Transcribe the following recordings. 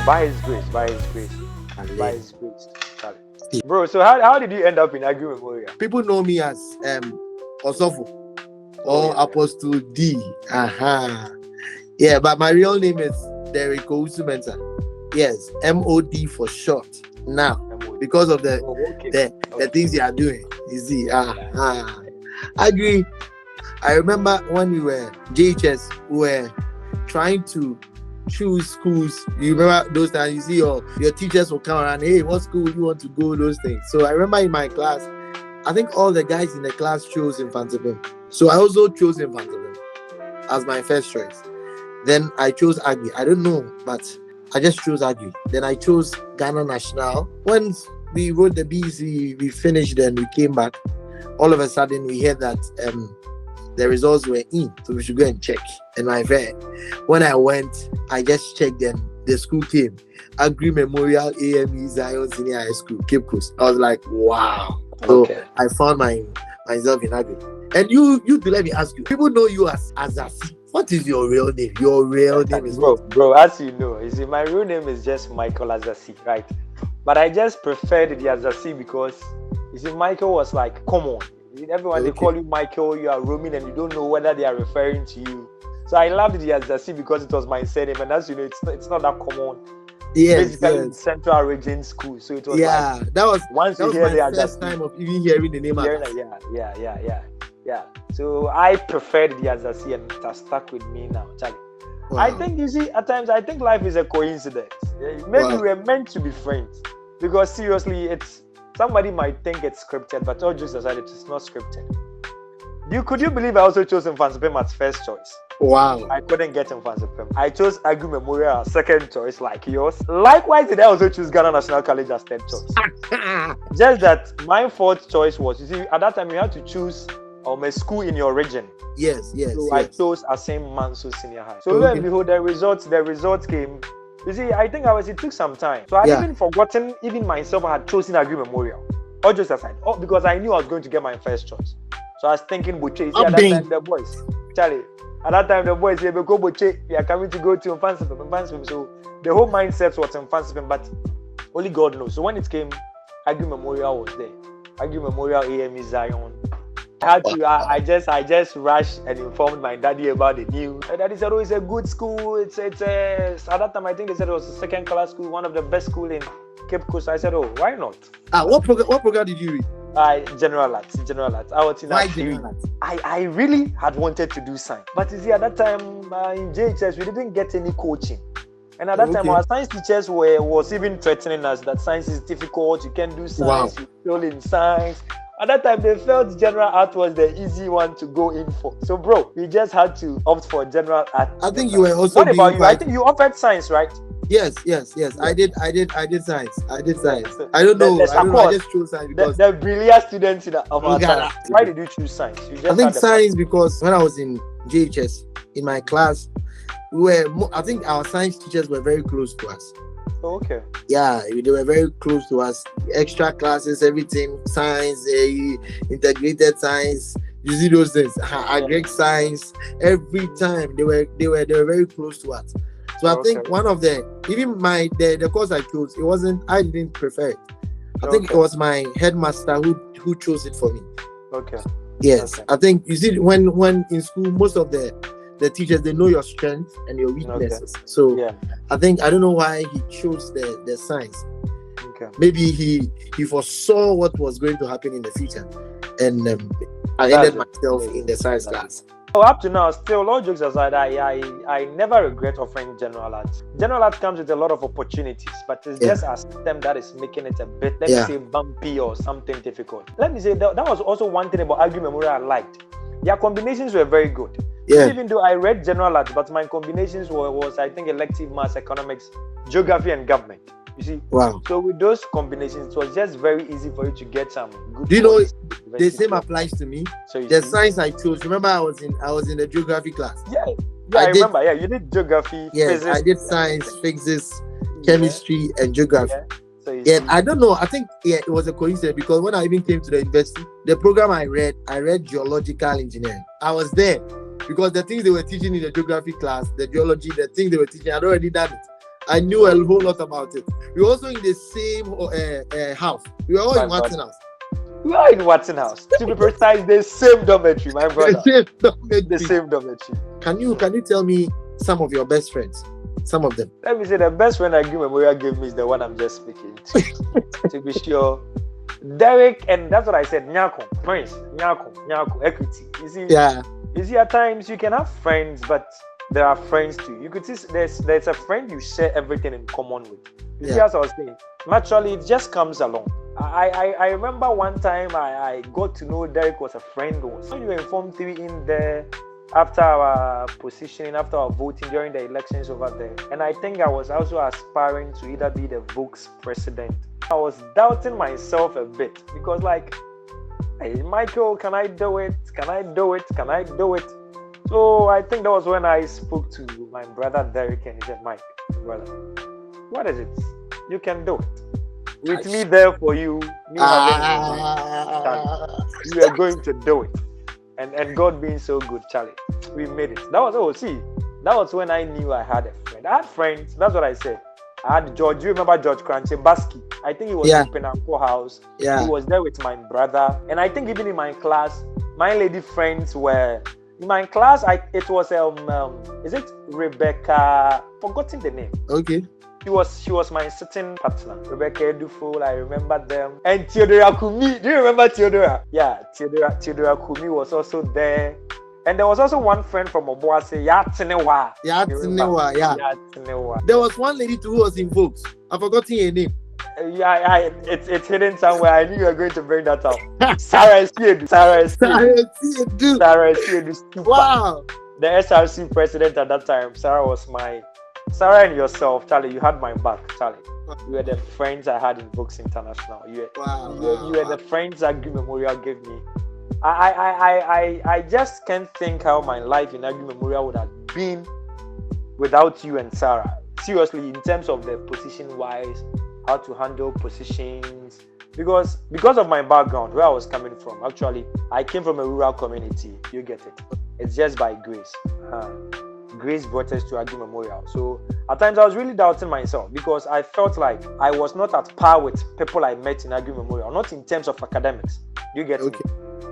by His grace, by His grace, by Ale. His grace. Bro, so how did you end up in Aggrey Memorial? People know me as Osofo or Apostle D. Yeah, but my real name is Derrick Owusu Mensah. Yes, MOD for short. Now, because of the things you are doing, you see. Aggrey. I remember when we were JHS, we were trying to choose schools. You remember those times? You see your teachers will come around. Hey, what school do you want to go? Those things. So I remember in my class, I think all the guys in the class chose Infantabim. So I also chose Infantabim as my first choice. Then I chose Aggrey. I don't know, but I just chose Aggrey. Then I chose Ghana National. Once we wrote the BC, we finished and we came back. All of a sudden, we heard that the results were in, so we should go and check. And my friend, when I went, I just checked them. The school came, Aggrey Memorial AME Zion Senior High School, Cape Coast. I was like, wow. So I found myself in Aggrey. And you let me ask you, people know you as Azasi. What is your real name? Your real name is bro. As you know, my real name is just Mikael Azasi, right? But I just preferred the Azasi because Michael was like, come on. Everyone, they call you Michael, you are roaming and you don't know whether they are referring to you. So I loved the Azasi because it was my surname, and as you know, it's not that common. Basically, in Central Region School. So it was that was once you hear the Azasi, first time of even hearing the name. Yeah. So I preferred the Azasi, and it has stuck with me now. Wow. I think at times I think life is a coincidence. Maybe we're meant to be friends, because seriously, somebody might think it's scripted, but all jokes aside, it's not scripted. Could you believe I also chose Infantabim as first choice? Wow. I couldn't get Infantabim. I chose Aggrey Memorial as second choice, like yours. Likewise, did I also choose Ghana National College as third choice? Just that my fourth choice was, at that time you had to choose a school in your region. Yes. So I chose Asim Manso Senior High. So lo and behold, the results came. I think it took some time. So I had even forgotten, even myself, I had chosen Aggrey Memorial. Or just aside, because I knew I was going to get my first choice. So I was thinking, Boche, at that time the boys, Charlie, at that time the boys, they go Boche, we are coming to go to Infantabim. So the whole mindset was Infantabim, but only God knows. So when it came, Aggrey Memorial was there. Aggrey Memorial AME Zion. I just rushed and informed my daddy about the news. My daddy said, it's a good school. It's at that time I think they said it was a second class school, one of the best schools in Cape Coast. I said, why not? What program did you read? General Arts. I was in I really had wanted to do science, but at that time in JHS we didn't get any coaching. And at that time, our science teachers was even threatening us that science is difficult. You can't do science. You fail in science. At that time, they felt general art was the easy one to go in for. So, bro, we just had to opt for general art. I think you were also. What about you? I think you offered science, right? Yes. I did science. I don't know. I just chose science because the brilliant students of our time. Why did you choose science? I think science because when I was in JHS in my class, I think our science teachers were very close to us. Oh, okay. Yeah, they were very close to us. Extra classes, everything, science, integrated science. You see those things, Aggrey science. Every time they were very close to us. So I think one of the course I chose, I didn't prefer it. I think it was my headmaster who chose it for me. Okay. Yes, I think you see when in school most of the teachers, they know your strengths and your weaknesses. So I don't know why he chose the science. Okay. Maybe he foresaw what was going to happen in the future, and I ended myself in the science class. So up to now, still, all jokes aside, I never regret offering general arts. General arts comes with a lot of opportunities, but it's just a system that is making it a bit, let me say, bumpy or something difficult. Let me say that was also one thing about Aggrey Memorial I liked. Their combinations were very good. Yeah. Even though I read general arts, but my combinations was I think elective maths, economics, geography, and government. You see? Wow. So with those combinations, it was just very easy for you to get some good. Do you know the same applies to me? So the science I chose. Remember, I was in the geography class. Yeah, I remember. Yeah, you did geography. Yes, I did science, physics, chemistry, and geography. I don't know. I think it was a coincidence because when I even came to the university, the program I read geological engineering. I was there because the things they were teaching in the geography class, the geology, the things they were teaching, I'd already done it. I knew a whole lot about it. We were also in the same house. We were all in Watson house. We are in Watson house. To be precise, the same dormitory, my brother. The same dormitory. Can you tell me some of your best friends? Some of them. Let me say the best friend Aggrey Memorial gave me is the one I'm just speaking to. To be sure. Derrick, and that's what I said, Nyako, friends, Nyako, equity. You see, at times you can have friends, but there are friends too. You could see there's a friend you share everything in common with. You see, as I was saying, naturally it just comes along. I remember one time I got to know Derrick was a friend. When you were in Form 3 in there, after our positioning, after our voting during the elections over there, and I think I was also aspiring to either be the Vokes president. I was doubting myself a bit because, like, hey, Mikael, can I do it? Can I do it? Can I do it? So I think that was when I spoke to my brother Derrick, and he said, Mike, brother, what is it? You can do it. With me there for you, you are going to do it. And God being so good, Charlie, we made it. That was when I knew I had a friend. I had friends, that's what I said. I had George. Do you remember George Cranche Basky? I think he was in Penanco House. Yeah. He was there with my brother. And I think even in my class, my lady friends were in my class. It was is it Rebecca? Forgotten the name. Okay. She was my sitting partner. Rebecca Edufo, I remember them. And Theodora Kumi. Do you remember Theodora? Yeah, Theodora Kumi was also there. And there was also one friend from Obuasi, Yatinewa. There was one lady too who was in Vokes. I've forgotten her name. It's hidden somewhere. I knew you were going to bring that up. Sarah Esiedu. Wow. The SRC president at that time. Sarah and yourself, Charlie, you had my back, Charlie. You were the friends I had in Vokes International. You were the friends that Aggrey Memorial gave me. I just can't think how my life in Aggrey Memorial would have been without you and Sarah. Seriously, in terms of the position wise, how to handle positions. Because of my background, where I was coming from, actually, I came from a rural community. You get it. It's just by grace. Grace brought us to Aggrey Memorial. So at times I was really doubting myself because I felt like I was not at par with people I met in Aggrey Memorial, not in terms of academics. You get me?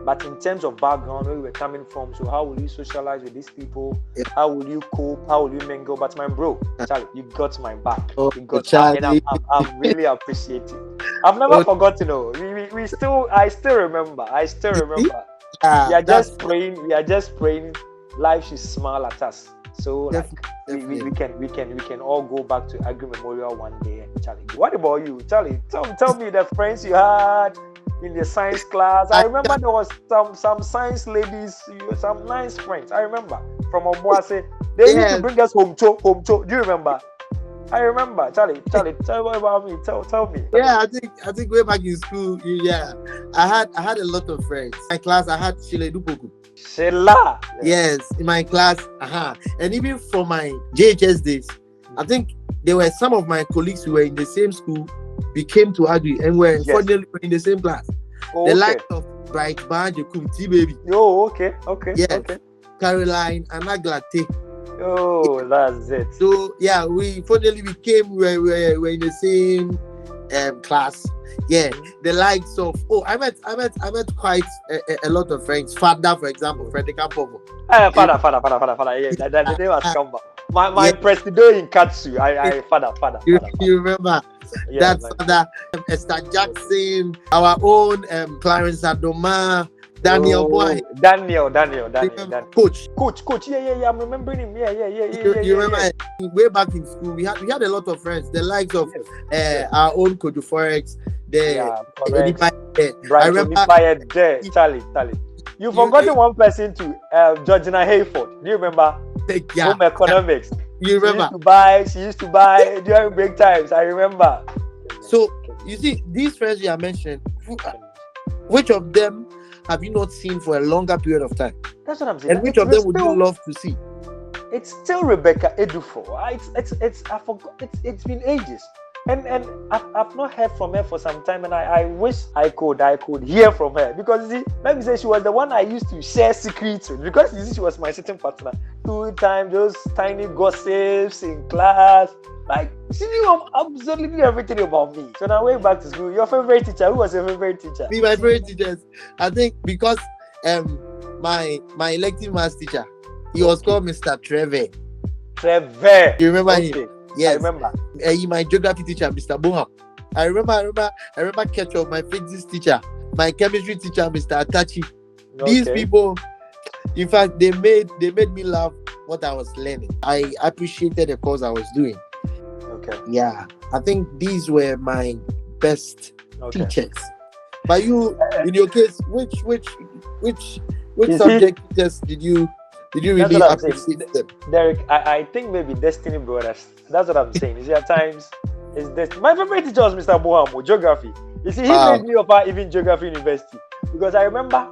But in terms of background, where we were coming from, so how will you socialize with these people? Yeah. How will you cope? How will you mingle? But my bro, Charlie, you got my back. You got Charlie. And I'm really appreciative. I've never forgotten. I still remember. We are just praying. Life should smile at us. So like, we can all go back to Aggrey Memorial one day. And Charlie, what about you, Charlie? Tell me the friends you had in the science class. I remember there was some science ladies, some nice friends. I remember from Obuasi. They used to bring us home cho. Do you remember? I remember. Charlie, tell me about me. Tell me. Yeah, I think way back in school, I had a lot of friends. In my class, I had Shile Dupoku. Sheila. Yes, in my class. And even for my JHS days, I think there were some of my colleagues who were in the same school. We came to Aggrey and we're in the same class. The likes of Bright Banjo, T-Baby. Oh, okay. Yes. Okay. Caroline, Anaglate. Oh, that's it. So we came. We were in the same class. Yeah, the likes of I met quite a lot of friends. Father, for example, Frederick Campovo. Father. Yeah, the name has come back. My presido in Katsu. Father. You remember that Father? Esther Jackson, our own Clarence Adoma. Daniel boy. Daniel. Coach. Yeah. I'm remembering him. Yeah. You remember way back in school, we had a lot of friends. The likes of our own Coach Forex. I remember Charlie. You've forgotten one person too. Georgina Hayford. Do you remember? Home economics. You remember? She used to buy during break times. I remember. So you see, these friends you are mentioning, which of them have you not seen for a longer period of time? That's what I'm saying. And which of them would you love to see? It's still Rebecca Edufo. I forgot. It's been ages, and I've not heard from her for some time, and I wish I could hear from her because you see, let me say she was the one I used to share secrets with because you see she was my sitting partner. 2 times those tiny gossips in class. Like, she knew absolutely everything about me. So now, way back to school, your favorite teacher, who was your favorite teacher? Be my favorite teachers. I think because my elective maths teacher, he was called Mr. Trevor. Trevor. You remember him? Yes. I remember. My geography teacher, Mr. Boham. I remember Ketchup, my physics teacher, my chemistry teacher, Mr. Atachi. Okay. These people, in fact, they made me love what I was learning. I appreciated the course I was doing. Okay. Yeah, I think these were my best teachers. But you, in your case, which subject teachers did you really appreciate them? Derrick, I think maybe Destiny Brothers. That's what I'm saying. You see, at times, it's Destiny. My favorite teacher was Mr. Bohamo, geography. You see, he made me offer even geography university. Because I remember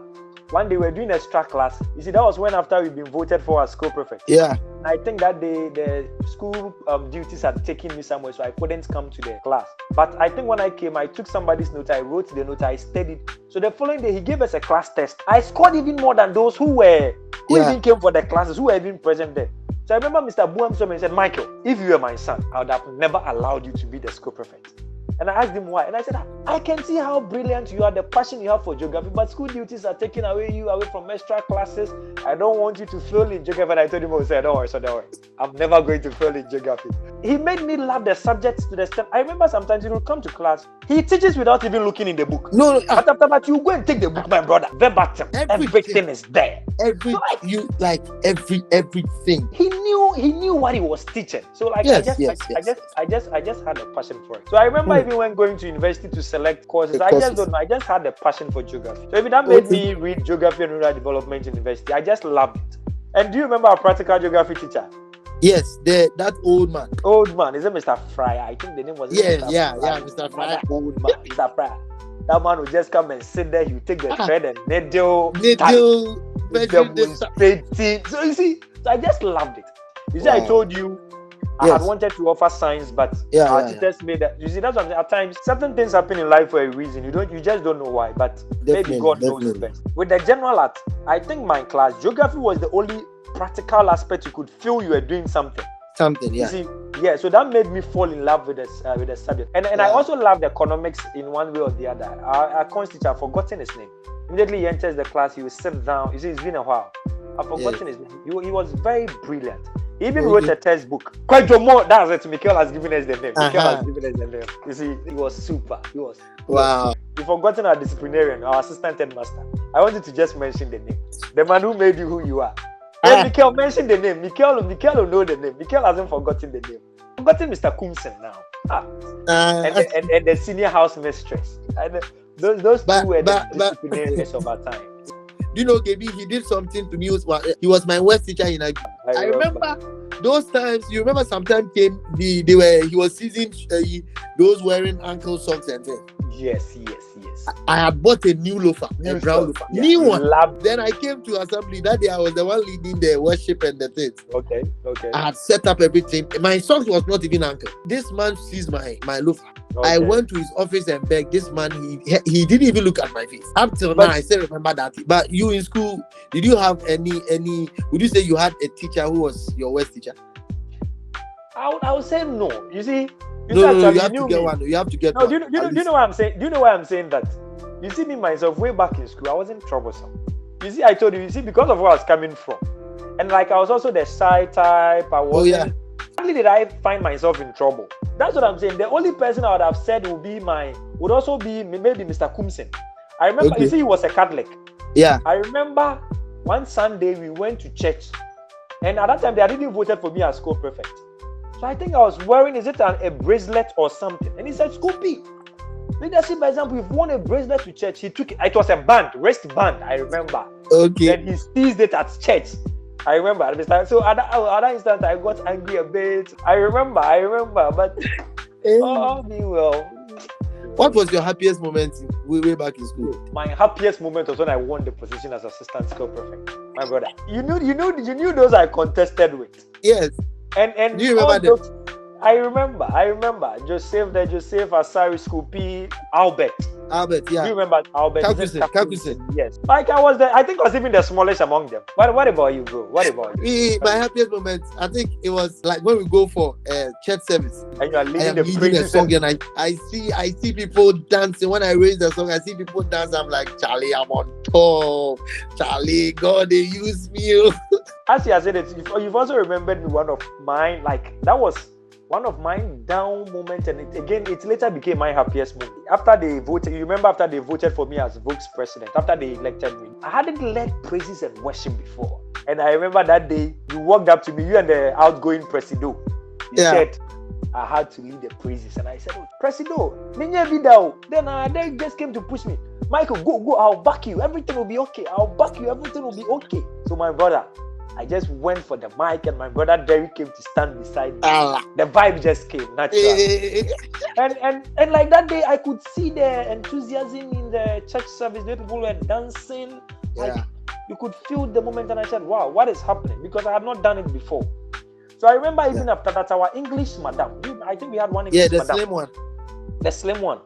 one day we were doing extra class. You see, that was when after we'd been voted for as school prefect. Yeah. And I think that day the school duties had taken me somewhere, so I couldn't come to the class. But I think when I came, I took somebody's note, I wrote the note, I studied. So the following day, he gave us a class test. I scored even more than those who even came for the classes, who were even present there. So I remember Mr. Buam saw me and said, Michael, if you were my son, I would have never allowed you to be the school prefect. And I asked him why. And I said, I can see how brilliant you are, the passion you have for geography, but school duties are taking you away from extra classes. I don't want you to fail in geography. And I told him, don't worry. I'm never going to fail in geography. He made me love the subjects to the extent. I remember sometimes he would come to class. He teaches without even looking in the book. No. But after that, you go and take the book, my brother. Verbatim. Everything is there. Everything. He knew what he was teaching. So I just had a passion for it. So I remember even when going to university to select courses, I just don't know. I just had a passion for geography. So even that made me read geography and rural development in university. I just loved it. And do you remember our practical geography teacher? Yes, that old man. Old man, is it Mr. Fryer? I think the name was Mr. Fryer. Old man, Mr. Fryer. That man would just come and sit there. He would take the thread and needle, demonstrating. So you see, I just loved it. You see, I told you I had wanted to offer science, but our teachers made that. You see, that's what I'm saying. At times, certain things happen in life for a reason. You just don't know why, but maybe God knows best. With the general art, I think my class, geography was the only practical aspect you could feel you were doing something. You see, so that made me fall in love with the subject. And I also loved economics in one way or the other. Our accounts teacher, I've forgotten his name. Immediately he enters the class, he will sit down. You see, it's been a while. I've forgotten his name. He was very brilliant. He even wrote a textbook. Quite more. That's it. Mikael has given us the name. You see, he was super. Wow. You've forgotten our disciplinarian, our assistant headmaster. I wanted to just mention the name. The man who made you who you are. Hey, Mikael, mention the name. Mikael will know the name. Mikael hasn't forgotten the name. Forgotten Mr. Kumsen now. And the senior house mistress. And those two were the disciplinarians of our time. You know, Gaby, he did something to me. He was my West teacher in Aggrey. I remember those times. You remember sometimes he was seizing those wearing ankle socks and things. Yes. I had bought a new loafer, a brown loafer, new one. Then I came to assembly that day. I was the one leading the worship and the things. Okay. I had set up everything. My socks was not even ankle. This man sees my loafer. Okay. I went to his office and begged. This man, he didn't even look at my face. Up till now, I still remember that. But you in school, did you have any? Would you say you had a teacher who was your West teacher? I would say no. You see. You have to get one. You have to get one. Do you know what I'm saying? Do you know why I'm saying that? You see, me myself, way back in school, I wasn't troublesome. You see, I told you, because of where I was coming from. And like, I was also the shy type. I wasn't. Hardly did I find myself in trouble. That's what I'm saying. The only person I would have said would also be maybe Mr. Kumsen. I remember, you see, he was a Catholic. Yeah. I remember one Sunday we went to church. And at that time, they had even voted for me as school prefect. So I think I was wearing, a bracelet or something? And he said, Scoopy, leadership, by example, you've worn a bracelet to church. He took it. It was a band, wristband, I remember. Okay. Then he seized it at church. I remember. So at that instant, I got angry a bit. I remember, but all being well. What was your happiest moment way back in school? My happiest moment was when I won the position as assistant school prefect. My brother. You knew those I contested with. Yes. And do you remember them? I remember. Joseph, Asari, Scoopy, Albert, yeah. Do you remember Albert? Kakusen. Yes. Like I think I was even the smallest among them. What about you, bro? What about you? My happiest moment, I think it was like when we go for church service. And you are leading the song and I see people dancing. When I raise the song, I see people dance. I'm like, Charlie, I'm on top. Charlie, God, they use me. As you said it, you've also remembered me one of mine. Like that was one of my down moments, and it later became my happiest moment. After they voted, you remember after they voted for me as Vogue's president, after they elected me, I hadn't led praises and worship before. And I remember that day, you walked up to me, you and the outgoing Presido. You said, I had to lead the praises. And I said, Presido, then they just came to push me. Michael, go, I'll back you. Everything will be okay. Everything will be okay. So my brother, I just went for the mic, and my brother Derrick came to stand beside me. The vibe just came naturally. and like that day, I could see the enthusiasm in the church service. The people were dancing. Like, you could feel the moment, and I said, wow, what is happening? Because I had not done it before. So I remember even after that, our English madam, I think we had one English madam. The slim one.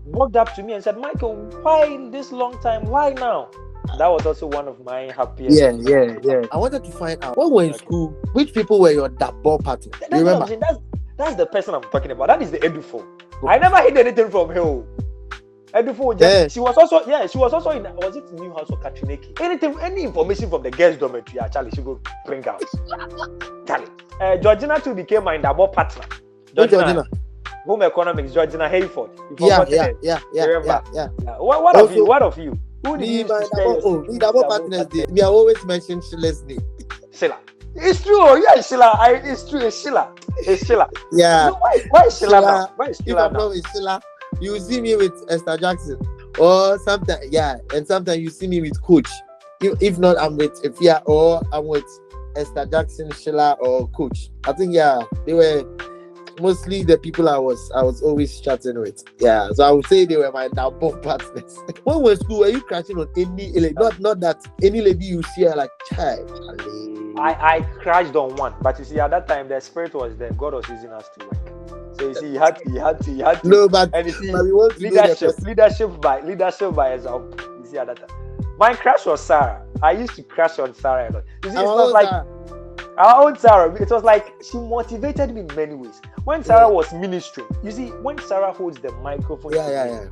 Walked up to me and said, Michael, why this long time? Why now? That was also one of my happiest. Yeah. I wanted to find out, when we were in school, which people were your ball partners? You remember? That's the person I'm talking about. That is the Edufo. I never hid anything from her. Edufo, she was also in, was it New House or Katrineki? Any information from the girls' dormitory, Charlie, she go bring out. Charlie. Georgina too became my double partner. Georgina. Home economics, Georgina Hayford. Yeah. What of you? Who did you me double partners? We are always mentioning Sheila's name. Sheila. It's true. Yeah, Sheila. It's true. It's Sheila. Yeah. So why is Sheila now? Why is Sheila now? If Sheila, you see me with Esther Jackson, or sometimes and sometimes you see me with Coach. If not, I'm with Ifia, or I'm with Esther Jackson, Sheila, or Coach. I think they were mostly the people I was always chatting with. Yeah, so I would say they were my double partners. When we were in school, were you crashing on any lady? Not that any lady you see her like, child. I crashed on one, but you see, at that time the spirit was there. God was using us to work. So you see, he had to. No, but and you see, but we want to leadership by example. You see, at that time, my crush was Sarah. I used to crash on Sarah a lot. You see, it's not like our own Sarah. It was like she motivated me in many ways. When Sarah was ministering, you see, when Sarah holds the microphone, at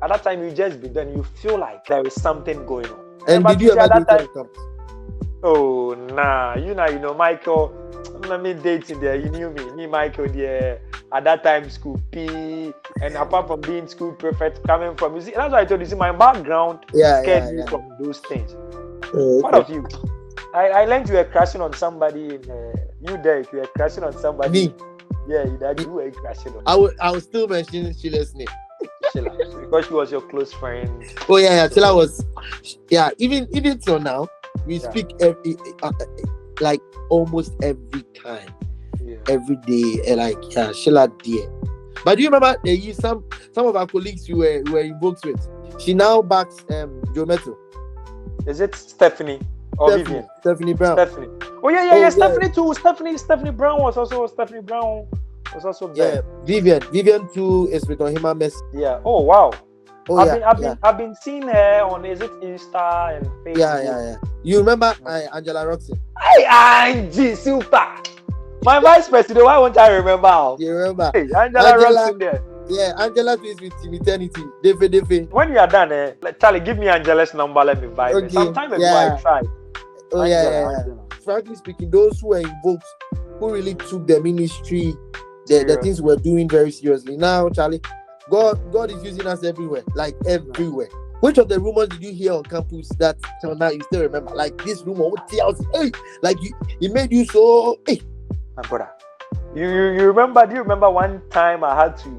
that time you just be done. You feel like there is something going on. And did you ever do that? Oh, nah. You know, Michael. Let me dating there. You knew me, Michael. There at that time, school P, and apart from being school prefect, coming from, you see, that's why I told you. See, my background scared me from those things. What of you? I learned you were crashing on somebody. You, Derrick, you were crashing on somebody. Me. Yeah, you were crashing on. I was still mentioning Sheila's name. Sheila, because she was your close friend. Oh yeah. Sheila was. Yeah, even till now, we speak like almost every time, every day. Sheila dear. But do you remember some of our colleagues you were invoked with? She now backs Joe Metro. Is it Stephanie? Or Vivian? Stephanie Brown. Stephanie. Oh yeah. Stephanie too. Stephanie Brown was also there. Yeah. Vivian too is with Ohima Messi. Yeah. Oh wow. I've been seeing her on, is it Insta and Facebook? Yeah. You remember Angela Roxy? Hey, Angie, super. My vice president. Why won't I remember? You remember? Hey, Angela Roxy there. Yeah, Angela is with Eternity. Defe. When you are done, Charlie, give me Angela's number. Let me buy it. Sometime ago I tried. Oh Angela. Frankly speaking, those who were invoked, who really took the ministry, the things we're doing very seriously. Now, Charlie, God is using us everywhere, like everywhere. Which of the rumors did you hear on campus that till now you still remember? Like this rumor, like it made you so. Hey, my brother, you remember? Do you remember one time I had to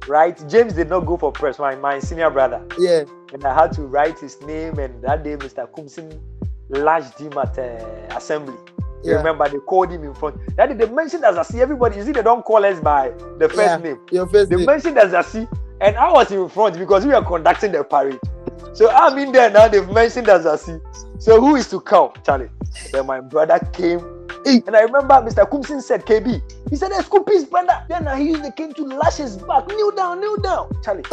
write? James did not go for press. My senior brother. Yeah. And I had to write his name, and that day Mr. Kumsin lodged him at assembly. You remember they called him in front. That day they mentioned Azasi. Everybody, you see, they don't call us by the first name. Your first name. They mentioned Azasi, and I was in front because we were conducting the parade. So I'm in there now. They've mentioned Azasi. So who is to come, Charlie? Then my brother came And I remember Mr. Kumsin said, KB, he said, school peace, brother. Then he used the cane to lash his back. Kneel down. Charlie.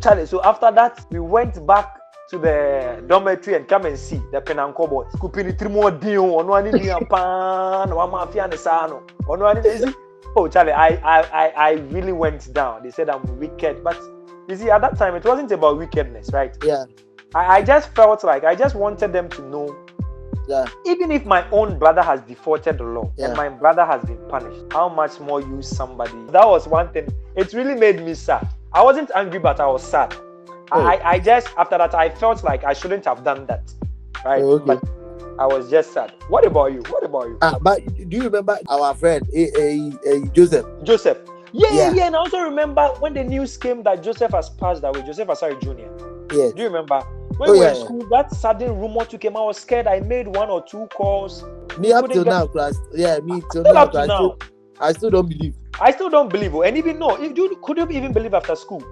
Charlie. So after that, we went back to the dormitory and come and see the Penanco boys. Skupini 3 more deal on one in pan, one mafia and the sano. On one in oh, Charlie, I really went down. They said I'm wicked. But you see, at that time, it wasn't about wickedness, right? Yeah. I just felt like I just wanted them to know. Yeah. Even if my own brother has defaulted the law and my brother has been punished, how much more you somebody? That was one thing. It really made me sad. I wasn't angry, but I was sad. I just, after that, I felt like I shouldn't have done that. Right? But I was just sad. What about you? But do you remember our friend, Joseph? Yeah. And I also remember when the news came that Joseph has passed away, Joseph Asari Jr. Yeah. Do you remember? When we were in school, that sudden rumor took him. I was scared. I made 1 or 2 calls. Me up till now, class. Yeah, me till now. I still don't believe. And even no, if you could you even believe after school?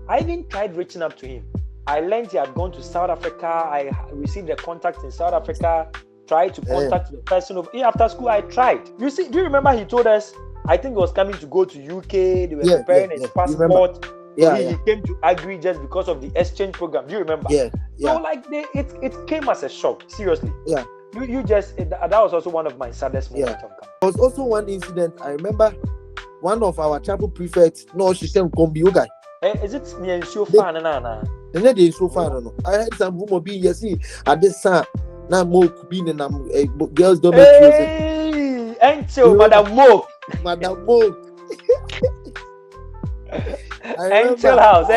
I even tried reaching up to him. I learned he had gone to South Africa. I received the contact in South Africa. Tried to contact the person after school. I tried. You see, do you remember he told us? I think he was coming to go to UK. They were preparing his passport. He came to Aggrey just because of the exchange program. Do you remember? Yeah. So like it came as a shock. Seriously. Yeah. You just that was also one of my saddest moments. There was also one incident. I remember one of our chapel prefects. No, she said Kombi guy. Is it near so far? No. The day is so far. No. I heard some rumor being at this time. Now more being and girls don't make Hey, Angel, Madam Mo. Angel house.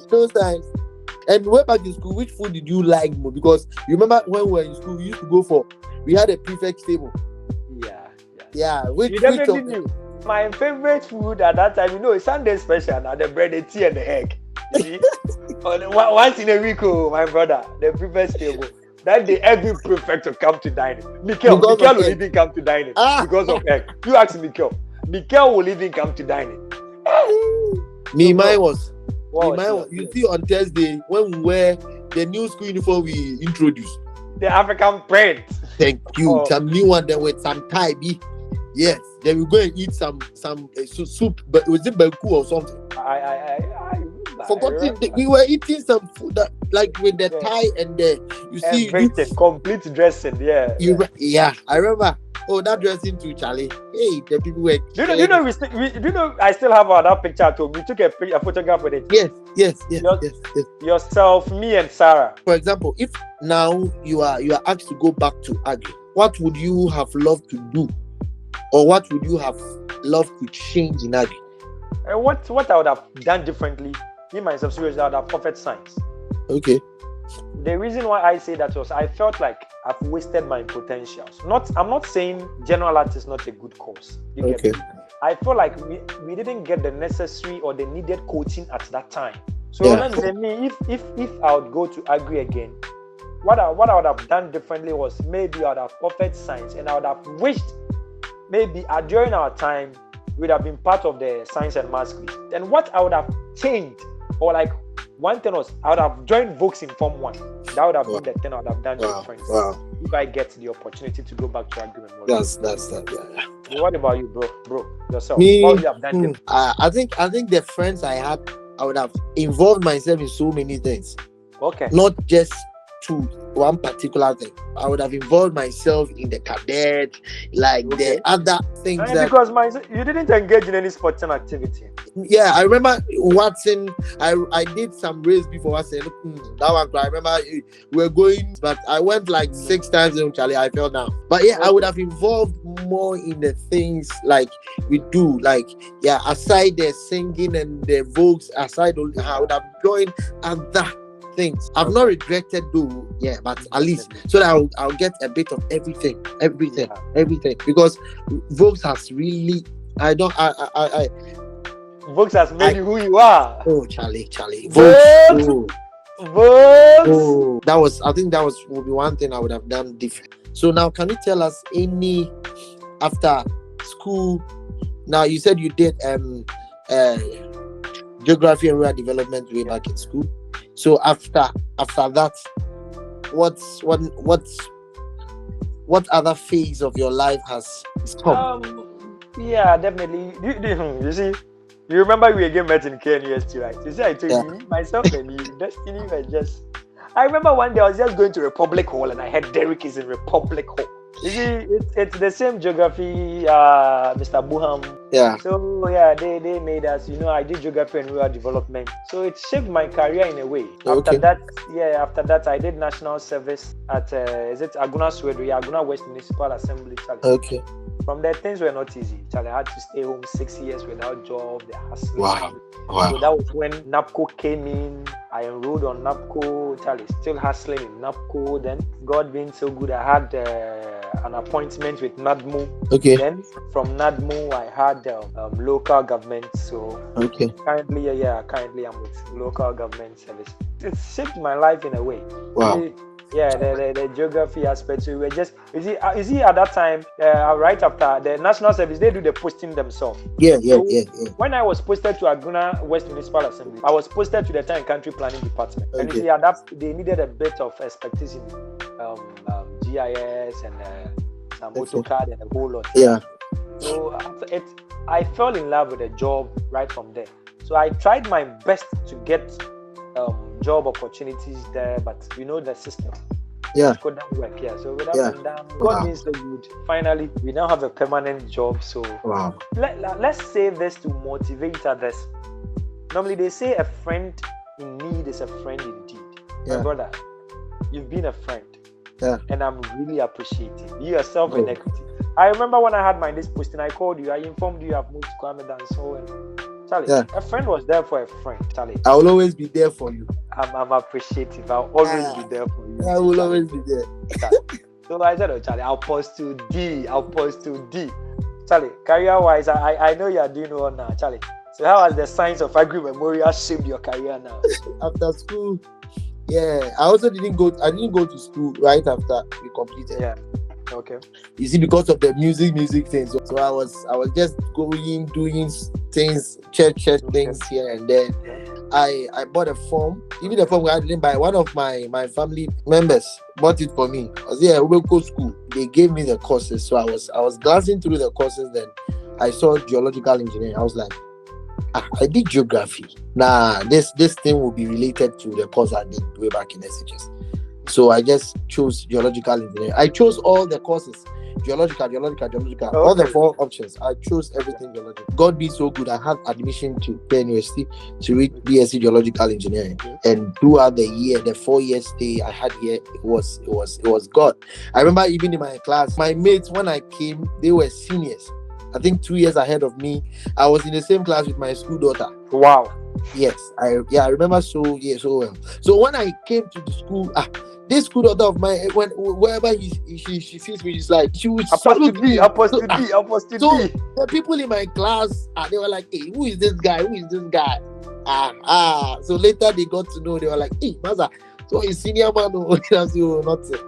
Those times. And way back in school, which food did you like more? Because you remember when we were in school, we used to we had a prefect table. Yeah. Which knew. My favorite food at that time, it's Sunday special now, the bread, the tea, and the egg. You see? Once in a week, my brother, the prefect table. That day, every prefect will come to dining. Mikael will even come to dining because of egg. You ask Mikael. Mikael will even come to dining. Mine was. You see, on Thursday, when we wear the new school uniform we introduced. The African print. Thank you. Some new one there with some Thai beef. Yes. Then we go and eat some soup. But was it Beku or something? I forgotten. We were eating some food that, like with the Thai and the complete dressing. Yeah. I remember. Oh, that dressing too, Charlie. Hey, the people were. I still have that picture at home. We took a photograph with it. Yes. Yourself, me, and Sarah. For example, if now you are asked to go back to Aggrey, what would you have loved to do, or what would you have loved to change in Aggrey? What I would have done differently, me myself, seriously, I would have perfect science. Okay. The reason why I say that was I felt like I've wasted my potentials. I'm not saying general art is not a good course. Okay. I feel like we didn't get the necessary or the needed coaching at that time. So if I would go to Aggrey again, what I would have done differently was maybe I would have perfect science, and I would have wished maybe during our time we'd have been part of the science and maths quiz. And what I would have changed, or like one thing was I would have joined Vokes in Form 1. That would have been the thing I would have done different. If I get the opportunity to go back to Aggrey. That's that. Yeah. What about you, bro? Yourself? Me, what would you have done? I think the friends I had, I would have involved myself in so many things. Okay. Not just to one particular thing. I would have involved myself in the cadet, like the other things. Because you didn't engage in any sporting activity. Yeah, I remember Watson. I did some race before. I said, that one. I remember we were going, but I went like 6 times in Charlie. I fell down. But I would have involved more in the things like we do. Like aside the singing and the Vokes, aside I would have joined other things. I've not regretted though, but at least so that I'll get a bit of everything because Vokes has really Vokes has made you who you are. Oh, Charlie. Vokes. I think that would be one thing I would have done different. So now, can you tell us any after school? Now you said you did geography and rural development way back in school. So after that, what's what other phase of your life has come? Yeah, definitely. You see, you remember we again met in KNUST, right? You see, I told you, myself and you, Destiny were just. I remember one day I was just going to Republic Hall and I heard Derrick is in Republic Hall. You see, it's the same geography, Mr. Buham. Yeah. So yeah, they made us. I did geography and rural development. So it shaped my career in a way. After that, I did national service at Aguna Swedri, Aguna West Municipal Assembly. Okay. From there, things were not easy. Charlie, I had to stay home 6 years without job. The hustling. Wow. So that was when NAPCO came in. I enrolled on NAPCO. Charlie, still hustling in NAPCO. Then, God being so good, I had an appointment with NADMO. Okay. Then, from NADMO, I had local government. So, currently I'm with local government service. It shaped my life in a way. Wow. Yeah, the geography aspect. So we were just, you see, at that time, right after the national service, they do the posting themselves. Yeah. When I was posted to Aguna West Municipal Assembly, I was posted to the Town and Country Planning Department. And you see, at that, they needed a bit of expertise in GIS and some AutoCAD and a whole lot. Yeah. So I fell in love with the job right from there. So I tried my best to get job opportunities there, but the system. Yeah. Couldn't work here. So with up and down, God being so good. Finally, we now have a permanent job. So let's say this to motivate others. Normally they say a friend in need is a friend indeed. My brother, you've been a friend. Yeah. And I'm really appreciating you yourself in equity. I remember when I had my this posting, I called you, I informed you I've moved to Kwame Danso, and Charlie, a friend was there for a friend. Charlie, I will always be there for you. I'm appreciative. I'll always be there for you. I will always be there. So I said, Charlie, I'll post to D. Charlie, career-wise, I know you are doing well now, Charlie. So how has the science of Aggrey Memorial shaped your career now? After school, I also didn't go to school right after we completed. Yeah. Okay. You see, because of the music thing. So I was just going, doing things, church things here and there. I bought a form. Even the form I didn't buy. One of my family members bought it for me. I was we go school. They gave me the courses. So I was glancing through the courses. Then I saw geological engineering. I was like, I did geography. Nah, this thing will be related to the course I did way back in SHS. So I just chose geological engineering. I chose all the courses. Geological. All the 4 options. I chose everything geological. God be so good. I had admission to University to read BSc Geological Engineering. And throughout the year, the 4 years stay I had here, it was God. I remember even in my class, my mates, when I came, they were seniors. I think 2 years ahead of me. I was in the same class with my school daughter. Wow. Yes. I remember so well. So when I came to the school, this school daughter of mine, wherever she sees me, she's like, she would salute me. Apostle D. So the people in my class, they were like, hey, who is this guy? So later they got to know, they were like, hey, Masa, so a senior man,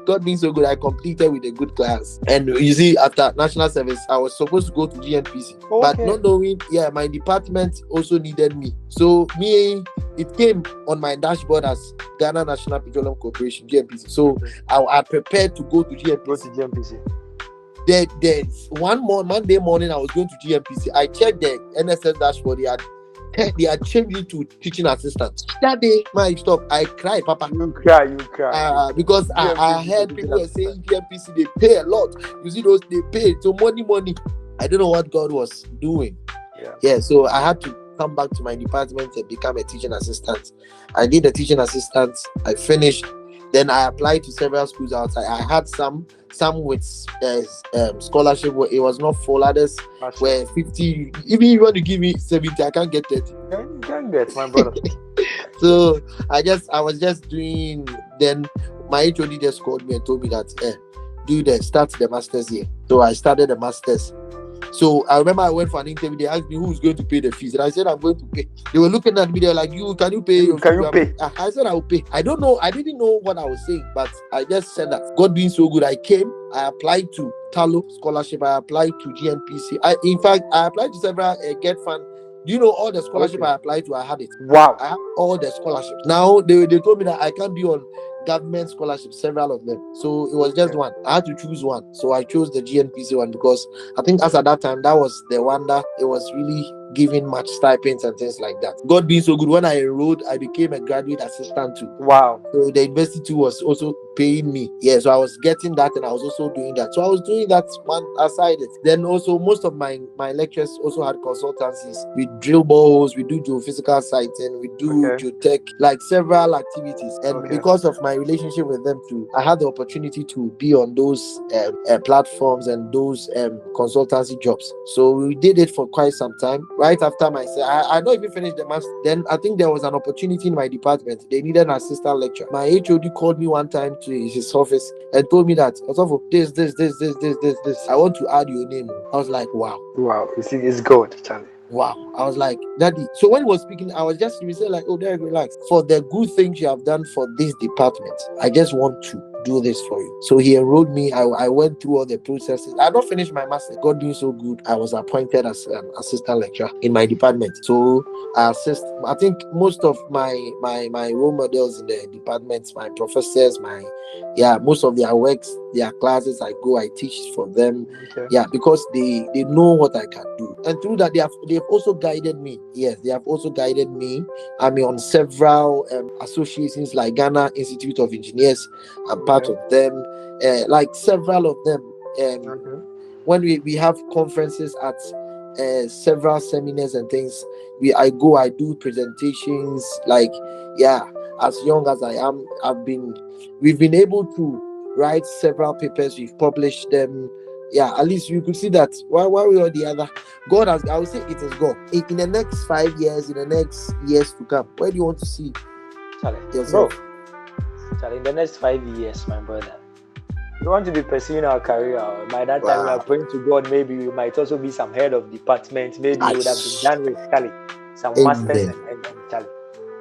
God being so good, I completed with a good class. And you see, after national service, I was supposed to go to GNPC, but not knowing, my department also needed me. So it came on my dashboard as Ghana National Petroleum Corporation, GNPC. So I prepared to go to GNPC. There's Monday morning, I was going to GNPC. I checked the NSS dashboard. They had changed it to teaching assistant. That day, I cried, Papa. You cry. Because I heard people were saying GNPC, they pay a lot. You see those, they pay. So money. I don't know what God was doing. Yeah, so I had to come back to my department and become a teaching assistant. I did a teaching assistant. I finished. Then I applied to several schools outside. I had some with scholarship where it was not full. Others were 50. Even if you want to give me 70, I can't get 30. You can't get, my brother. So I was just doing. Then my HOD just called me and told me that start the masters here. So I started the masters. So I remember I went for an interview. They asked me who's going to pay the fees, and I said I'm going to pay. They were looking at me. They were like, "Can you pay? I said I will pay. I don't know. I didn't know what I was saying, but I just said that. God being so good, I came. I applied to Talo scholarship. I applied to GNPC. In fact, I applied to several Get Fund. Do you know all the scholarship I applied to? I had it. Wow. I have all the scholarships. Now they told me that I can't be on government scholarships, several of them. So it was just one. I had to choose one. So I chose the GNPC one because I think as at that time, that was the one that it was really giving much stipends and things like that. God being so good, when I enrolled, I became a graduate assistant too. Wow. So the university too was also paying me. Yeah, so I was getting that and I was also doing that. So I was doing that one aside it. Then also most of my lectures also had consultancies. We drill boreholes, we do geophysical sighting, we do geotech, like several activities. And because of my relationship with them too, I had the opportunity to be on those platforms and those consultancy jobs. So we did it for quite some time. Right after my I not even finished the master. Then I think there was an opportunity in my department. They needed an assistant lecturer. My HOD called me one time to his office and told me that this. I want to add your name. I was like, wow. Wow, you see, it's good, Charlie. Wow. I was like, Daddy. So when he was speaking, I was just saying like, oh, Derrick, relax. For the good things you have done for this department, I just want to do this for you. So he enrolled me. I went through all the processes. I not finished my master. God being so good, I was appointed as an assistant lecturer in my department. So I think most of my role models in the department, my professors, most of their works, their classes, I teach for them. Because they know what I can do. And through that, they have also guided me. Yes, they have also guided me. I'm on several associations like Ghana Institute of Engineers. I'm part of them, like several of them. When we have conferences at several seminars and things, I do presentations. Like, as young as I am, we've been able to write several papers. We've published them. At least you could see that one way or the other, God has, I would say it is God. In the next 5 years, in the next years to come, where do you want to see yourself? Bro, Charlie, in the next 5 years, my brother, you want to be pursuing our career. By that time, we are praying to God. Maybe we might also be some head of department. Maybe we would have been done with Charlie, some masters and Charlie,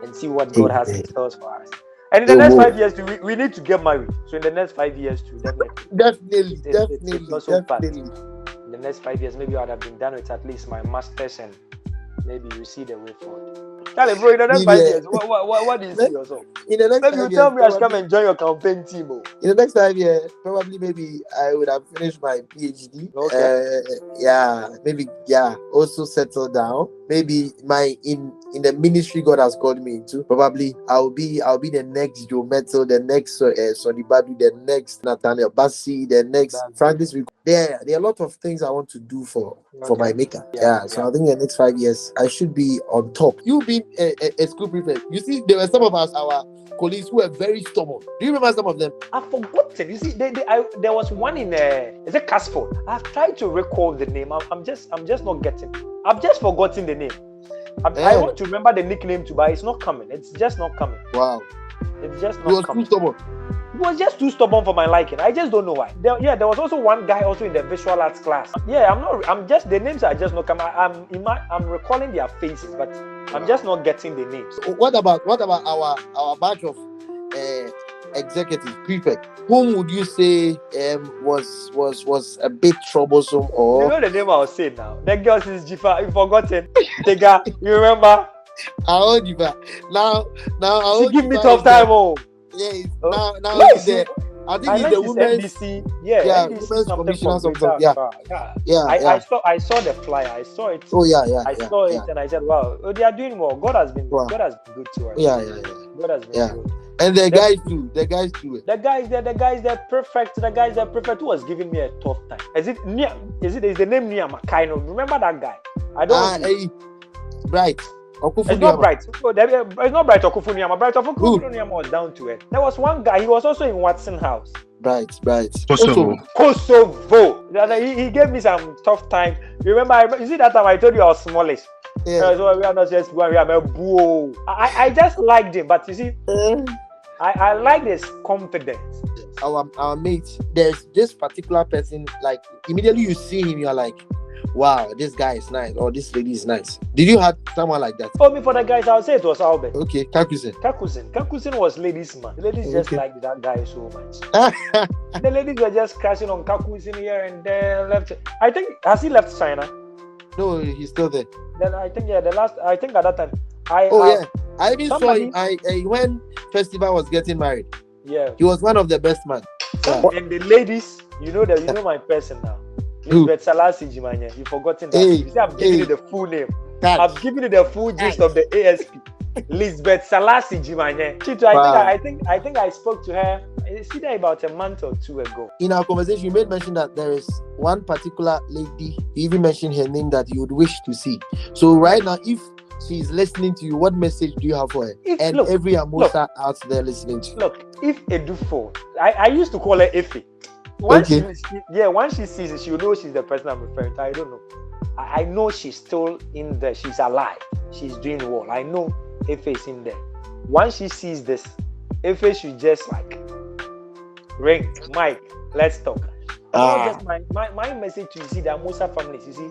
and see what God has in store for us. And in the next 5 years, we need to get married. So in the next 5 years, too, definitely. In the next 5 years, maybe I would have been done with at least my masters, and maybe you see the way forward. Charlie, bro, in the next 5 years, what do you see yourself? In the next maybe 5 you years, tell me I should come and join your campaign team. In the next 5 years, probably maybe I would have finished my PhD. Also settled down. Maybe in the ministry God has called me into. Probably I'll be the next Joe Metal, the next Sonny Badu, the next Nathaniel Bassi, the next Francis. There are a lot of things I want to do for my maker. So I think in the next 5 years I should be on top. You being a school prefect, you see, there were some of us, our colleagues, who were very stubborn. Do you remember some of them? I've forgotten. You see, there was one in is it Casford? I've tried to recall the name. I'm just not getting. I've just forgotten the name. I want to remember the nickname too, but it's not coming. It's just not coming. Wow. It's just not coming. Too stubborn. He was just too stubborn for my liking. I just don't know why. There was also one guy also in the visual arts class. I'm just, the names are just not coming. I'm recalling their faces, but I'm just not getting the names. What about our batch of executive prefect? Whom would you say was a bit troublesome? Or you know the name I was saying now? The girl is Jifa. You've forgotten. The guy, you remember? I hold you back. Now she give me tough time. Yes. Now he's there. I think he's the women's NBC. women's commissioner something. I saw the flyer. I saw it. I saw it and I said, wow, they are doing well. God has been good to us. God has been good. And the guys too. The guys they're perfect. The guys they're perfect. Who was giving me a tough time? Is the name Nia Makainen? Remember that guy? I don't Bright. It's not Bright. It's not Bright Okufuniama. Bright Okufuniama was down to it. There was one guy. He was also in Watson House. Bright. Kosovo. He gave me some tough time. Remember? You see that time I told you I was smallish. So we are not just one. We are a boo. I just liked him, but you see, I like his confidence. Our mate. There's this particular person. Like immediately you see him, you are like, wow, this guy is nice, or this lady is nice. Did you have someone like that? For me, for the guys, I would say it was Albert. Okay, Kakusin was ladies' man. The ladies just liked that guy so much. The ladies were just crashing on Kakusin here and there. Left. I think, has he left China? No, he's still there. Then I think at that time. I even saw him when Festival was getting married. Yeah. He was one of the best man. Yeah. And the ladies, you know my person now. Lisbeth Salasi Jimanya. You've forgotten that. You see, I've given you the full name. I've given you the full gist of the ASP. Lisbeth Salasi Jimanya. Chito, I think I spoke to her. See that about a month or two ago. In our conversation, you made mention that there is one particular lady. You even mentioned her name that you would wish to see. So right now, if she's listening to you, what message do you have for her? Every AMOSA out there listening to you. Look, if Edufo, I used to call her Effie. Once she sees it, she'll know she's the person I'm referring to. I don't know. I know she's still in there. She's alive. She's doing well. I know Effie is in there. Once she sees this, Effie should just like ring, Mike, let's talk. Just my message to you, see, the AMOSA families, you see,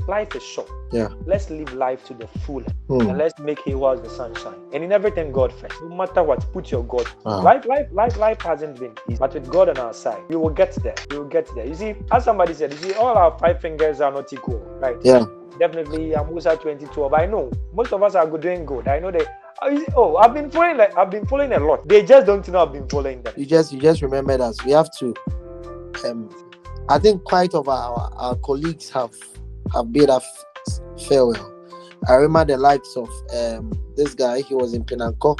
life is short. Yeah. Let's live life to the full and let's make hay while the sun shines. And in everything, God first. No matter what, put your God. Life hasn't been easy, but with God on our side, we will get there. We will get there. You see, as somebody said, you see, all our 5 fingers are not equal, right? Yeah. Definitely, AMOSA 2012. I know most of us are doing good. I know they. I've been following a lot. They just don't know I've been following them. You just remember that we have to. I think quite of our colleagues have bid us farewell. I remember the likes of this guy. He was in Penanco.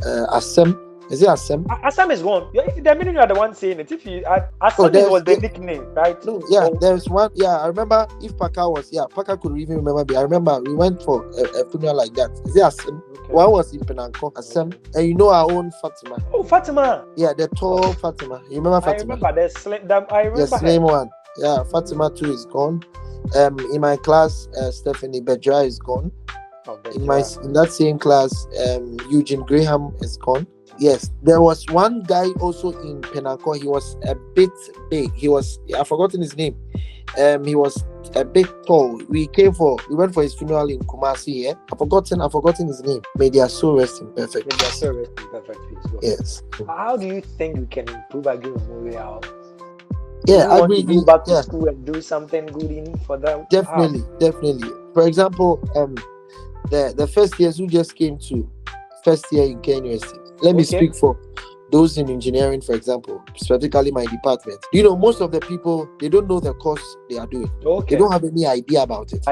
Asem. Is it Asem? Asem is gone. The minute you are the one saying it. If you Asem was the nickname, right? No, yeah. There's one. Yeah, I remember. If Paka was, Paka could even remember me. I remember we went for a funeral like that. Is it Asem? Okay. One was in Penanco. Asem, and you know our own Fatima. Oh, Fatima. Yeah, the tall Fatima. You remember Fatima? I remember the slim one. Yeah, Fatima too is gone. In my class, Stephanie Bedra is gone. In that same class, Eugene Graham is gone. Yes, there was one guy also in Penanco. He was a bit big. I've forgotten his name. He was a bit tall. We went for his funeral in Kumasi. Yeah, I've forgotten his name. May their soul rest in perfect peace. Yes. How do you think we can improve Aggrey Memorial? Yeah, I agree. Go back to school and do something good in for them. Definitely. For example, the first years who just came to first year in K University. Let me speak for those in engineering, for example, specifically my department. You know, most of the people, they don't know the course they are doing. They don't have any idea about it.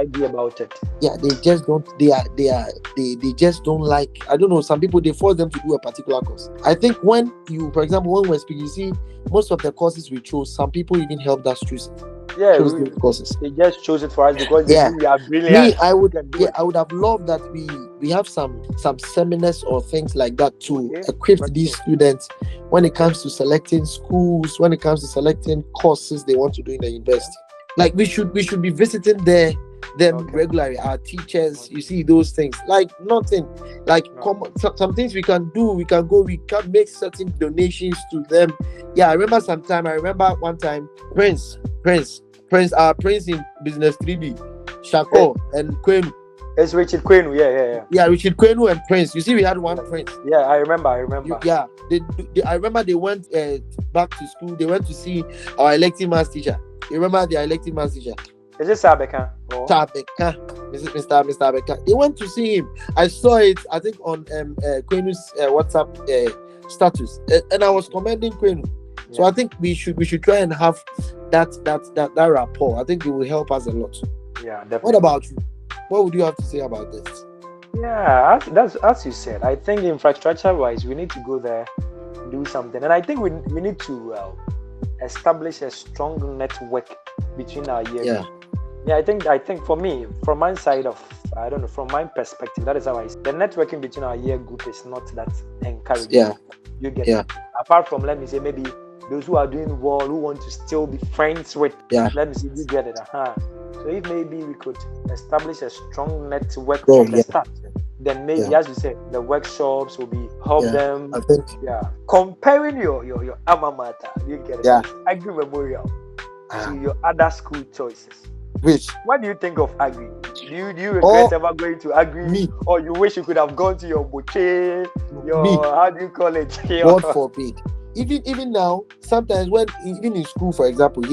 Yeah, they just don't. They just don't like. I don't know. Some people, they force them to do a particular course. I think for example, when we're speaking, you see, most of the courses we chose, some people even helped us choose. Choose those courses. They just chose it for us because they are brilliant. I would have loved that we have some seminars or things like that to equip these students when it comes to selecting schools, when it comes to selecting courses they want to do in the university. Like we should be visiting them regularly. Our teachers, you see those things. Like nothing. Like some things we can do. We can go. We can make certain donations to them. Yeah, I remember one time, Prince, our Prince in Business 3B, Shako and Kwenu. It's Richard Kwenu, yeah. Yeah, Richard Kwenu and Prince. You see, we had one Prince. Yeah, I remember. I remember they went back to school. They went to see our elective maths teacher. You remember the elective maths teacher? Is it Sabeka? Sabeka, Mr. Abeka. They went to see him. I saw it, I think, on Kwenu's WhatsApp status, and I was commending Kwenu. Yeah. So I think we should try and have that rapport. I think it will help us a lot. Yeah, definitely. What about you? What would you have to say about this? Yeah, that's as you said. I think infrastructure-wise, we need to go there, do something, and I think we need to establish a strong network between our year. Yeah, I think for me, from my side of, I don't know, from my perspective, that is how I see. The networking between our year group is not that encouraging. Yeah. You get it. Apart from, let me say, maybe those who are doing well, who want to still be friends with. Yeah. Let me see, you get it. So if maybe we could establish a strong network from the start, then maybe, as you said, the workshops will be help them. I think. Yeah. Comparing your alma mater, you get it. Yeah. Aggrey Memorial to your other school choices. Which? What do you think of Aggrey? Do you regret ever going to Aggrey? Me. Or you wish you could have gone to your Boche? How do you call it? God forbid. Even now, sometimes even in school, for example,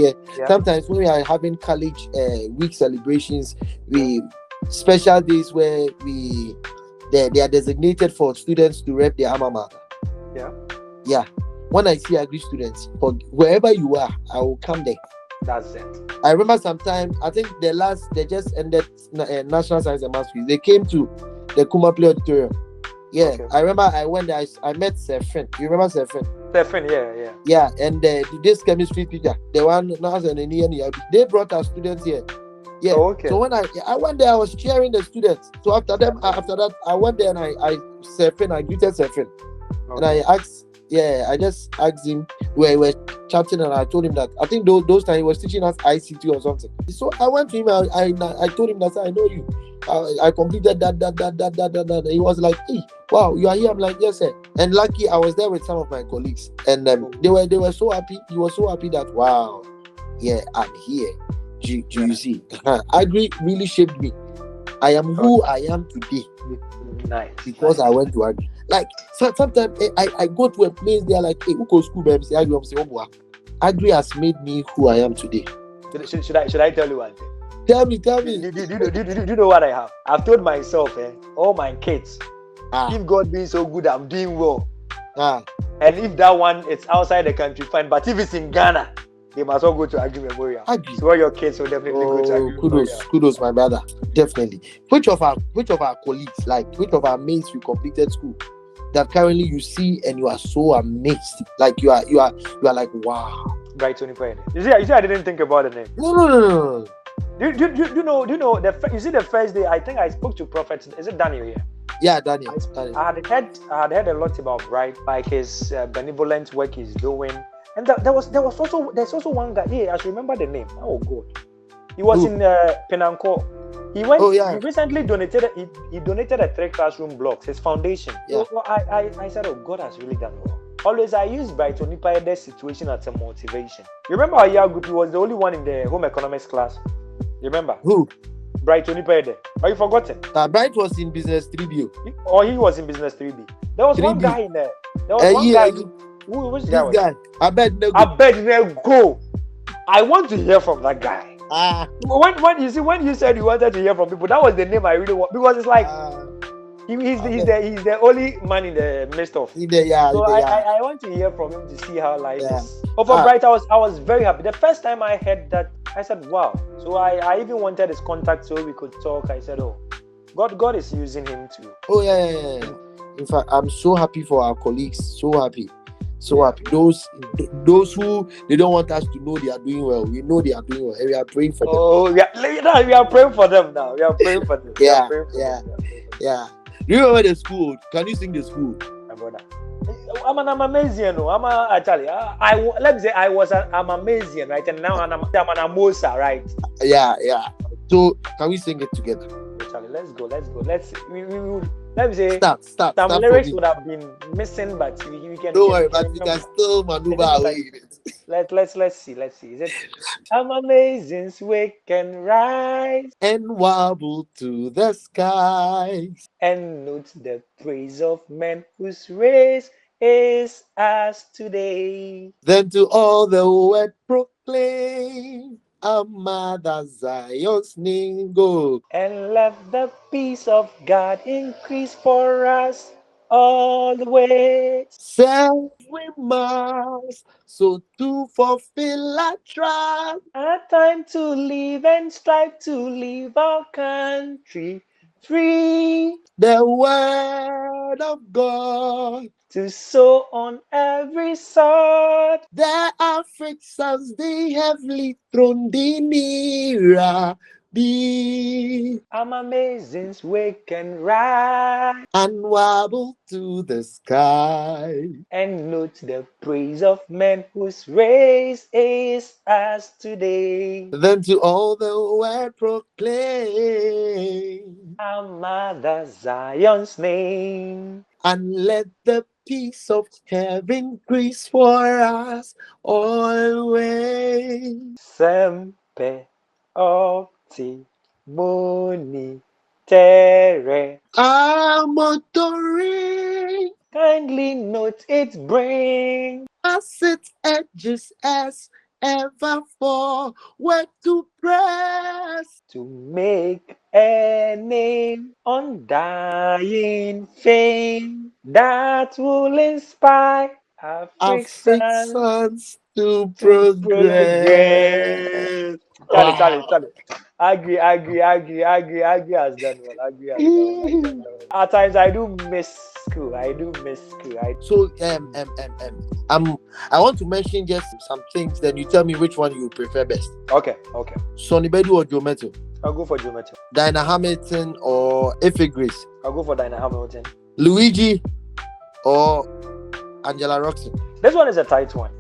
sometimes when we are having college week celebrations, special days where they are designated for students to rep their alma mater. Yeah. when I see Aggrey students, for wherever you are, I will come there. That's it. I remember sometime, I think they just ended National Science and Maths Quiz. They came to the Kuma Play Auditorium. Yeah, okay. I remember I went there, I met Sefin. You remember Sefin? Sefin, yeah. Yeah, and this chemistry teacher, the one, they brought our students here. Yeah. Oh, okay. So when I went there, I was cheering the students. So after that, I went there and I greeted Sefin. Okay. And I asked, I just asked him, we were chatting, and I told him that I think those times he was teaching us ICT or something. So I went to him, I told him that I know you. I completed that. He was like, hey, wow, you are here. I'm like, yes, sir. And lucky I was there with some of my colleagues, and they were so happy. He was so happy that, wow, yeah, I'm here. Do you see? Aggrey really shaped me. I am who I am today. Nice. Because I went to Aggrey. Like sometimes I go to a place, they are like, hey, who goes school, baby? Say Aggrey, I'm saying, oh, Aggrey has made me who I am today. Should I tell you one thing? Tell me. Do you know what I have? I've told myself, all my kids, if God being so good, I'm doing well. And if that one is outside the country, fine. But if it's in Ghana, they must all go to Aggrey Memorial. So all your kids will definitely go to Aggrey Memorial. Kudos, my brother. Definitely. Which of our colleagues, like which of our mates we completed school, that currently you see and you are so amazed, like you are like, wow. Bright 24. You see, I didn't think about the name. No. Do you know you see the first day I think I spoke to Prophet, is it Daniel here? Yeah, Daniel. I had heard a lot about Bright, like his benevolent work he's doing, and there's also one guy. Yeah, I should remember the name. Oh God, he was in Penanco. He went. Oh, yeah. He recently donated. He donated 3 classroom blocks. His foundation. Yeah. So I said, oh, God has really done well. Always I use Bright Onipayede's situation as a motivation. You remember our year group? He was the only one in the home economics class. You remember? Who? Bright Onipayede. Are you forgotten? Bright was in business 3B. Or he was in business 3B. There was 3B. One guy in there. There was one guy. Which guy? I bet no go. I want to hear from that guy. When you said you wanted to hear from people, that was the name I really want, because it's like he's the only man in the midst of. I want to hear from him to see how life is. But for Bright, I was very happy. The first time I heard that, I said, wow. So I even wanted his contact so we could talk. I said, oh, God is using him too. Oh yeah. In fact, I'm so happy for our colleagues. So happy. Those who they don't want us to know they are doing well. We know they are doing well, and we are praying for them. Oh yeah, we are praying for them now. We are praying for them. Yeah. Do you remember the school? Can you sing the school? My brother, I'm amazing. Let me say I'm amazing, right? And now I'm an AMOSA, right? Yeah. So can we sing it together? Charlie, let's go. Let me say, start. Some lyrics would have been missing, but we can. Don't worry, but we can still maneuver away. Let's see. Is it? I'm amazing, we can rise and wobble to the skies and note the praise of men whose race is as today. Then to all the word proclaim a mother Zion's name go. And let the peace of God increase for us all the way. Self we must, so to fulfill our trust. Our time to live and strive to leave our country free. The word of God to sow on every side. There are fixers, the heavenly throne, the nearer be. I'm amazing, we can rise and wobble to the sky and note the praise of men whose race is as today. Then to all the word proclaim our Mother Zion's name, and let the peace of heaven increase for us always. Semper Optimo Nitere. Amotoring. Kindly note it bring as it edges as ever forward to press to make a name, undying fame that will inspire Africans to to progress. progress. Wow. Charlie. Agree has done well. Agree has done well. At times I do miss school. So I want to mention just some things. Then you tell me which one you prefer best. Okay. Sonny Bedu or Joe Metal? I'll go for Joe Metal. Dinah Hamilton or Effie Grace? I'll go for Dinah Hamilton. Luigi or Angela Roxon? This one is a tight one.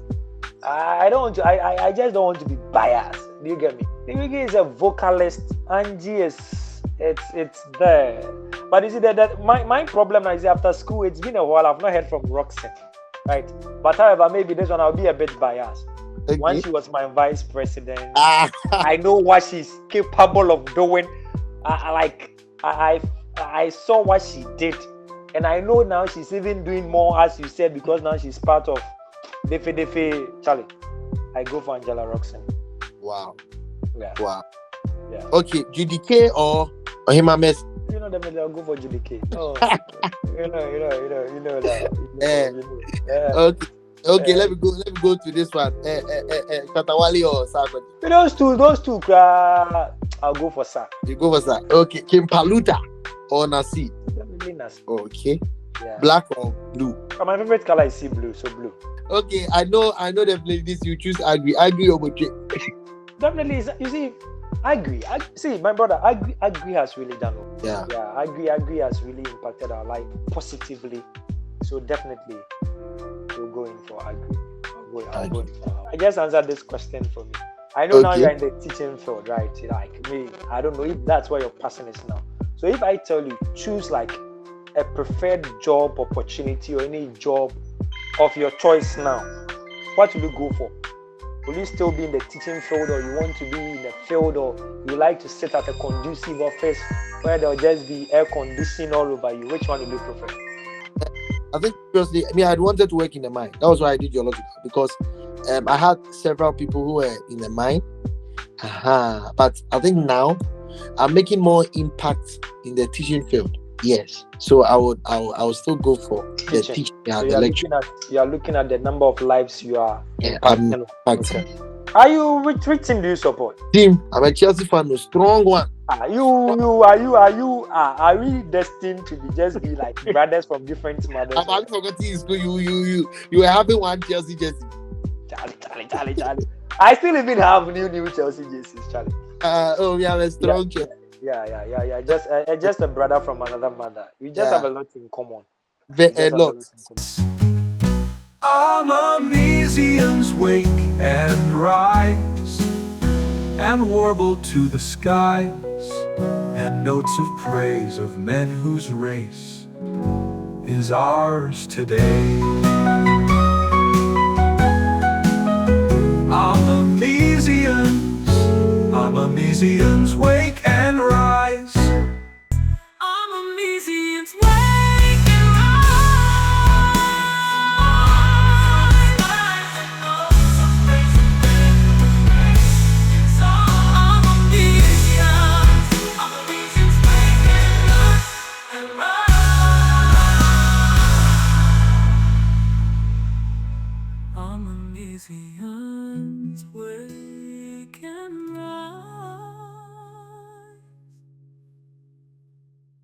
I don't want to. I just don't want to be biased. Do you get me? Luigi is a vocalist. Angie is it's there. But you see that my problem now is after school. It's been a while. I've not heard from Roxon, right? But however, maybe this one I'll be a bit biased. Okay. Once she was my vice president, I know what she's capable of doing. I saw what she did, and I know now she's even doing more, as you said, because now she's part of Defe Charlie. I go for Angela Roxon. Wow. Yeah. Wow. Yeah. Okay, GDK or Himames? You know, definitely I'll go for GDK. Oh, you know that. Yeah. Okay. Let me go to this one. Katawali or Sakoti? Those two. I'll go for Sa. You go for Sa. Okay. Kimpaluta or Nasi? Definitely Nasi. Okay. Yeah. Black or blue? My favorite color is sea blue, so blue. Okay, I know definitely this. You choose Aggrey or Aggrey. Definitely, you see, Aggrey. See, my brother, Aggrey has really done well. Yeah. Aggrey has really impacted our life positively. So definitely, we'll go in for Aggrey. I'm going. I just answered this question for me. I know now you're in the teaching field, right? Like me, I don't know if that's where your passion is now. So if I tell you, choose like a preferred job opportunity or any job of your choice now, what will you go for? Will you still be in the teaching field, or you want to be in the field, or you like to sit at a conducive office where there'll just be air conditioning all over you? Which one will you prefer? I think personally, I'd wanted to work in the mine. That was why I did geological, because I had several people who were in the mine. But I think now I'm making more impact in the teaching field. Yes, so I would still go for the teaching. So you are looking at the number of lives you are impacting. Okay. Are you which team do you support? Team. I'm a Chelsea fan, a strong one. Are we destined to be like brothers from different mothers? I'm forgetting in school. You were having one Chelsea jersey. Charlie. I still even have new Chelsea jerseys, Charlie. We have a strong Chelsea. Yeah. Just a brother from another mother. We just have a lot in common. A lot. Amazonians wake and rise and warble to the skies, and notes of praise of men whose race is ours today. Amazonians wake and rise. Amazonians wake and rise.